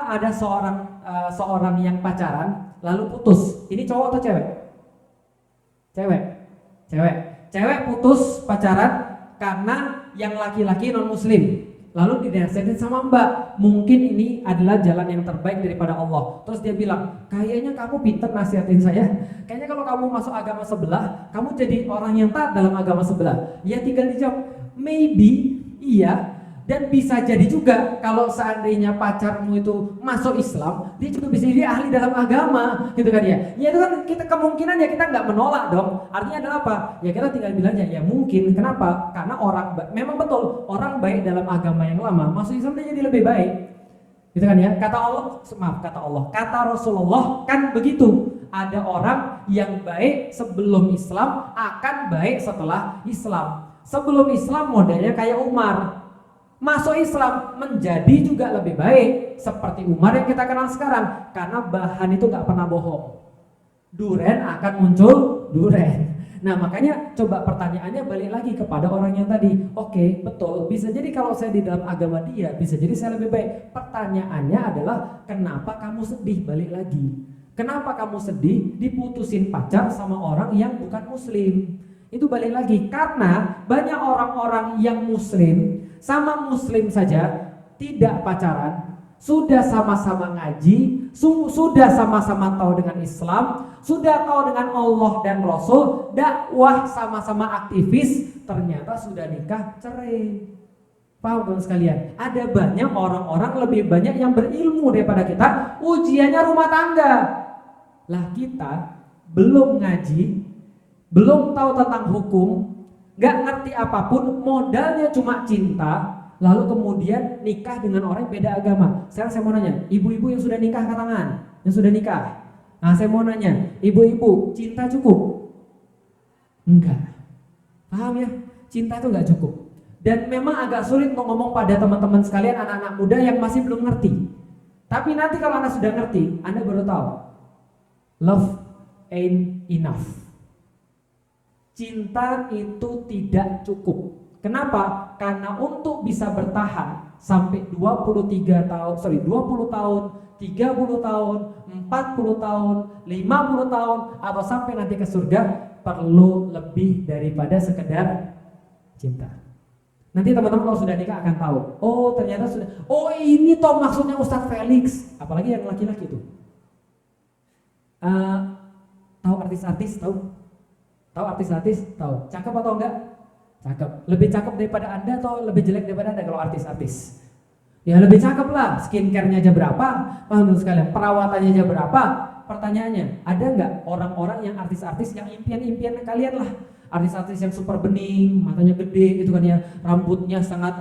ada seorang yang pacaran lalu putus. Ini cowok atau cewek? Cewek putus pacaran karena yang laki-laki non muslim. Lalu dinasihatin sama mbak, mungkin ini adalah jalan yang terbaik daripada Allah. Terus dia bilang, kayaknya kamu pinter nasihatin saya. Kayaknya kalau kamu masuk agama sebelah, kamu jadi orang yang taat dalam agama sebelah. Ya tinggal dijawab, maybe, iya. Dan bisa jadi juga kalau seandainya pacarmu itu masuk Islam, dia juga bisa jadi ahli dalam agama, gitu kan ya. Ya itu kan kita kemungkinan ya kita nggak menolak dong. Artinya adalah apa? Ya kita tinggal bilangnya ya mungkin. Kenapa? Karena memang betul orang baik dalam agama yang lama masuk Islam dia jadi lebih baik, gitu kan ya. Kata Rasulullah kan begitu. Ada orang yang baik sebelum Islam akan baik setelah Islam. Sebelum Islam modelnya kayak Umar. Masuk Islam menjadi juga lebih baik seperti Umar yang kita kenal sekarang, karena bahan itu gak pernah bohong. Duren akan muncul duren. Nah makanya coba pertanyaannya balik lagi kepada orang yang tadi. Oke, betul, bisa jadi kalau saya di dalam agama dia, bisa jadi saya lebih baik. Pertanyaannya adalah kenapa kamu sedih? Balik lagi, kenapa kamu sedih diputusin pacar sama orang yang bukan muslim? Itu balik lagi, karena banyak orang-orang yang muslim sama muslim saja tidak pacaran, sudah sama-sama ngaji, sudah sama-sama tahu dengan Islam, sudah tahu dengan Allah dan Rasul, dakwah sama-sama aktivis, ternyata sudah nikah cerai. Paham teman sekalian? Ada banyak orang-orang lebih banyak yang berilmu daripada kita, ujiannya rumah tangga. Lah kita belum ngaji, belum tahu tentang hukum, gak ngerti apapun, modalnya cuma cinta, lalu kemudian nikah dengan orang yang beda agama. Sekarang saya mau nanya, ibu-ibu yang sudah nikah angkat tangan, yang sudah nikah. Nah saya mau nanya, ibu-ibu cinta cukup? Enggak. Paham ya? Cinta itu gak cukup. Dan memang agak sulit untuk ngomong pada teman-teman sekalian, anak-anak muda yang masih belum ngerti. Tapi nanti kalau Anda sudah ngerti, Anda baru tahu, love ain't enough. Cinta itu tidak cukup. Kenapa? Karena untuk bisa bertahan sampai 20 tahun, 30 tahun, 40 tahun, 50 tahun, atau sampai nanti ke surga, perlu lebih daripada sekedar cinta. Nanti teman-teman kalau sudah nikah akan tahu, oh ternyata sudah, oh ini toh maksudnya Ustadz Felix. Apalagi yang laki-laki itu. Tahu artis-artis? Tahu artis-artis? Tahu. Cakep atau enggak? Cakep. Lebih cakep daripada Anda atau lebih jelek daripada Anda kalau artis-artis? Ya lebih cakep lah. Skincare-nya aja berapa? Paham sekalian? Perawatannya aja berapa? Pertanyaannya, ada enggak orang-orang yang artis-artis yang impian-impian kalian lah? Artis-artis yang super bening, matanya gede gitu kan ya, rambutnya sangat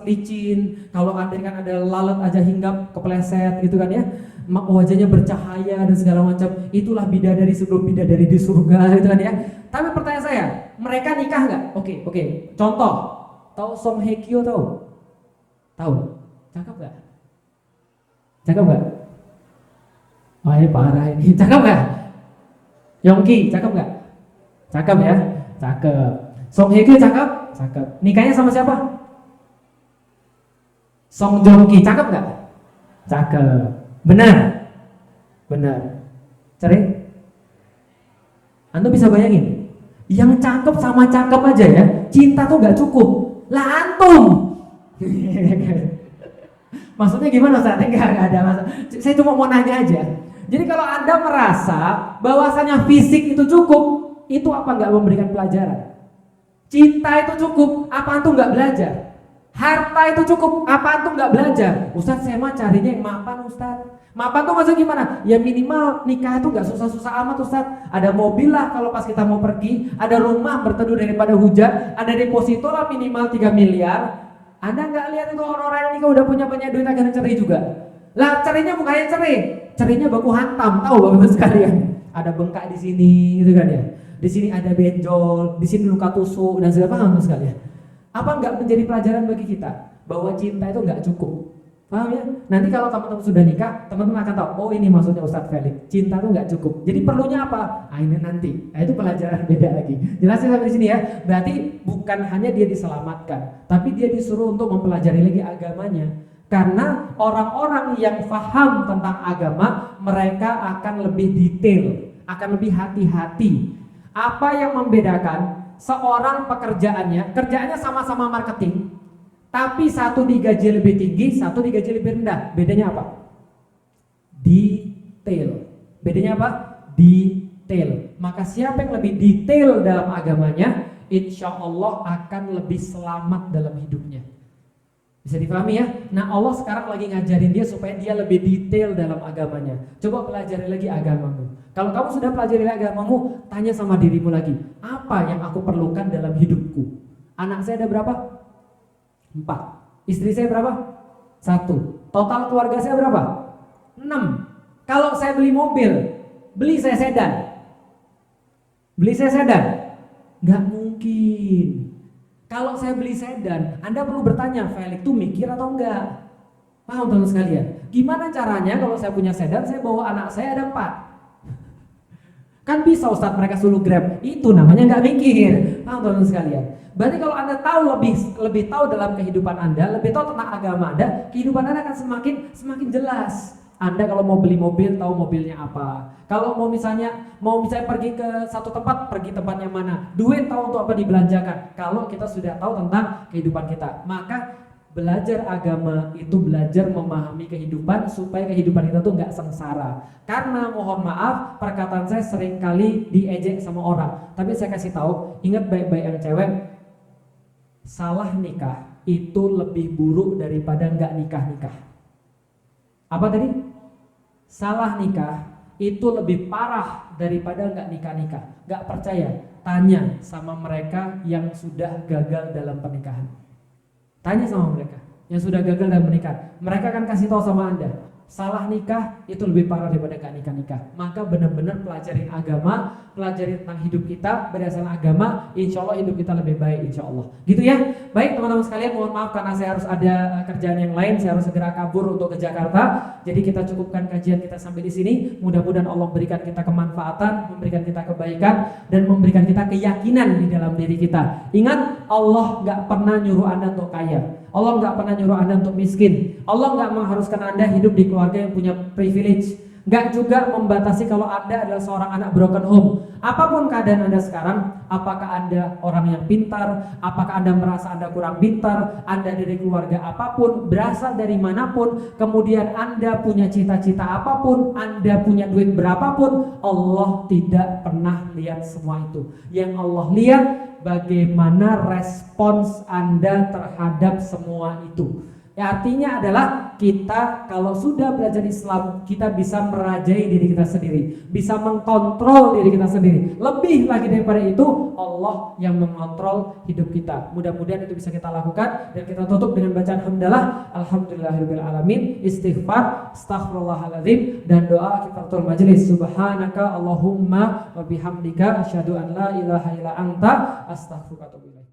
licin. Kalau Anda kan ada lalat aja hinggap kepleset gitu kan ya. Wajahnya bercahaya dan segala macam. Itulah bidadari sebelum bidadari di surga gitu kan ya. Tapi pertanyaan saya, mereka nikah nggak? Oke. Contoh, tahu Song Hye Kyo tahu? Tahu? Cakep nggak? Oh ini parah ini. Cakep nggak? Yongki cakep nggak? Cakep ya, cakep. Song Hye Kyo cakep? Cakep. Nikahnya sama siapa? Song Joong Ki cakep nggak? Cakep. Benar. Cerai? Anda bisa bayangin, yang cakep sama cakep aja ya, cinta tuh gak cukup. Lah antum. Maksudnya gimana Ustaz? Enggak ada masalah. Saya cuma mau nanya aja. Jadi kalau Anda merasa bahwasanya fisik itu cukup, itu apa gak memberikan pelajaran? Cinta itu cukup, apa antum gak belajar? Harta itu cukup, apa antum gak belajar? Ustaz saya mah carinya yang mapan Ustaz. Mapan tuh maksud gimana? Ya minimal nikah itu gak susah-susah amat Ustaz. Ada mobil lah kalau pas kita mau pergi, ada rumah berteduh daripada hujan, ada deposito lah minimal 3 miliar. Anda gak lihat itu orang-orang yang nikah udah punya banyak duit akhirnya cerai juga. Lah cerainya bukannya cerai, cerainya baku hantam, tahu Bapak sekalian. Ada bengkak di sini gitu kan ya. Di sini ada benjol, di sini luka tusuk dan segala macam sekalian. Apa enggak menjadi pelajaran bagi kita bahwa cinta itu enggak cukup? Paham ya? Nanti kalau teman-teman sudah nikah, teman-teman akan tahu, oh ini maksudnya Ustadz Felix, cinta itu nggak cukup. Jadi perlunya apa? Ini nanti. Itu pelajaran beda lagi. Jelasin sampai di sini ya. Berarti bukan hanya dia diselamatkan, tapi dia disuruh untuk mempelajari lagi agamanya. Karena orang-orang yang paham tentang agama, mereka akan lebih detail, akan lebih hati-hati. Apa yang membedakan seorang kerjaannya sama-sama marketing, tapi satu digaji lebih tinggi, satu digaji lebih rendah. Bedanya apa? Detail. Bedanya apa? Detail. Maka siapa yang lebih detail dalam agamanya, insya Allah akan lebih selamat dalam hidupnya. Bisa dipahami ya? Nah, Allah sekarang lagi ngajarin dia supaya dia lebih detail dalam agamanya. Coba pelajari lagi agamamu. Kalau kamu sudah pelajari agamamu, tanya sama dirimu lagi, apa yang aku perlukan dalam hidupku? Anak saya ada berapa? 4. Istri saya berapa? 1. Total keluarga saya berapa? 6. Kalau saya beli mobil, beli saya sedan. Nggak mungkin. Kalau saya beli sedan, Anda perlu bertanya, Felix tuh mikir atau enggak? Paham teman sekalian? Gimana caranya kalau saya punya sedan, saya bawa anak saya ada 4? Kan bisa Ustadz mereka suruh Grab, itu namanya nggak mikir. Paham teman sekalian? Berarti kalau Anda tahu lebih tahu dalam kehidupan Anda, lebih tahu tentang agama Anda, kehidupan Anda akan semakin jelas. Anda kalau mau beli mobil tahu mobilnya apa. Kalau mau misalnya pergi ke satu tempat, pergi tempatnya mana. Duit tahu untuk apa dibelanjakan. Kalau kita sudah tahu tentang kehidupan kita, maka belajar agama itu belajar memahami kehidupan supaya kehidupan kita tuh nggak sengsara. Karena mohon maaf, perkataan saya seringkali diejek sama orang. Tapi saya kasih tahu, ingat baik-baik yang cewek, salah nikah itu lebih buruk daripada nggak nikah. Apa tadi? Salah nikah itu lebih parah daripada nggak nikah. Nggak percaya? Tanya sama mereka yang sudah gagal dalam pernikahan. Tanya sama mereka yang sudah gagal dalam pernikahan. Mereka akan kasih tahu sama Anda, salah nikah itu lebih parah daripada nggak nikah. Maka benar-benar pelajarin agama, pelajarin tentang hidup kita berdasarkan agama, insya Allah hidup kita lebih baik insya Allah. Gitu ya. Baik teman-teman sekalian, mohon maaf karena saya harus ada kerjaan yang lain, saya harus segera kabur untuk ke Jakarta. Jadi kita cukupkan kajian kita sampai di sini. Mudah-mudahan Allah berikan kita kemanfaatan, memberikan kita kebaikan, dan memberikan kita keyakinan di dalam diri kita. Ingat, Allah nggak pernah nyuruh Anda untuk kaya. Allah nggak pernah nyuruh Anda untuk miskin. Allah nggak mengharuskan Anda hidup di keluarga yang punya privilege. Nggak juga membatasi kalau Anda adalah seorang anak broken home. Apapun keadaan Anda sekarang, apakah Anda orang yang pintar, apakah Anda merasa Anda kurang pintar, Anda dari keluarga apapun, berasal dari manapun, kemudian Anda punya cita-cita apapun, Anda punya duit berapapun, Allah tidak pernah lihat semua itu. Yang Allah lihat bagaimana respons Anda terhadap semua itu. Ya, artinya adalah kita kalau sudah belajar Islam, kita bisa merajai diri kita sendiri, bisa mengkontrol diri kita sendiri. Lebih lagi daripada itu, Allah yang mengontrol hidup kita. Mudah-mudahan itu bisa kita lakukan, dan kita tutup dengan bacaan hamdalah, alhamdulillahirabbil alamin, istighfar, astaghfirullahaladzim, dan doa kifaratul majelis. Subhanaka Allahumma wa bihamdika asyhadu an la ilaha illa anta astaghfiruka wa atubu ilaik.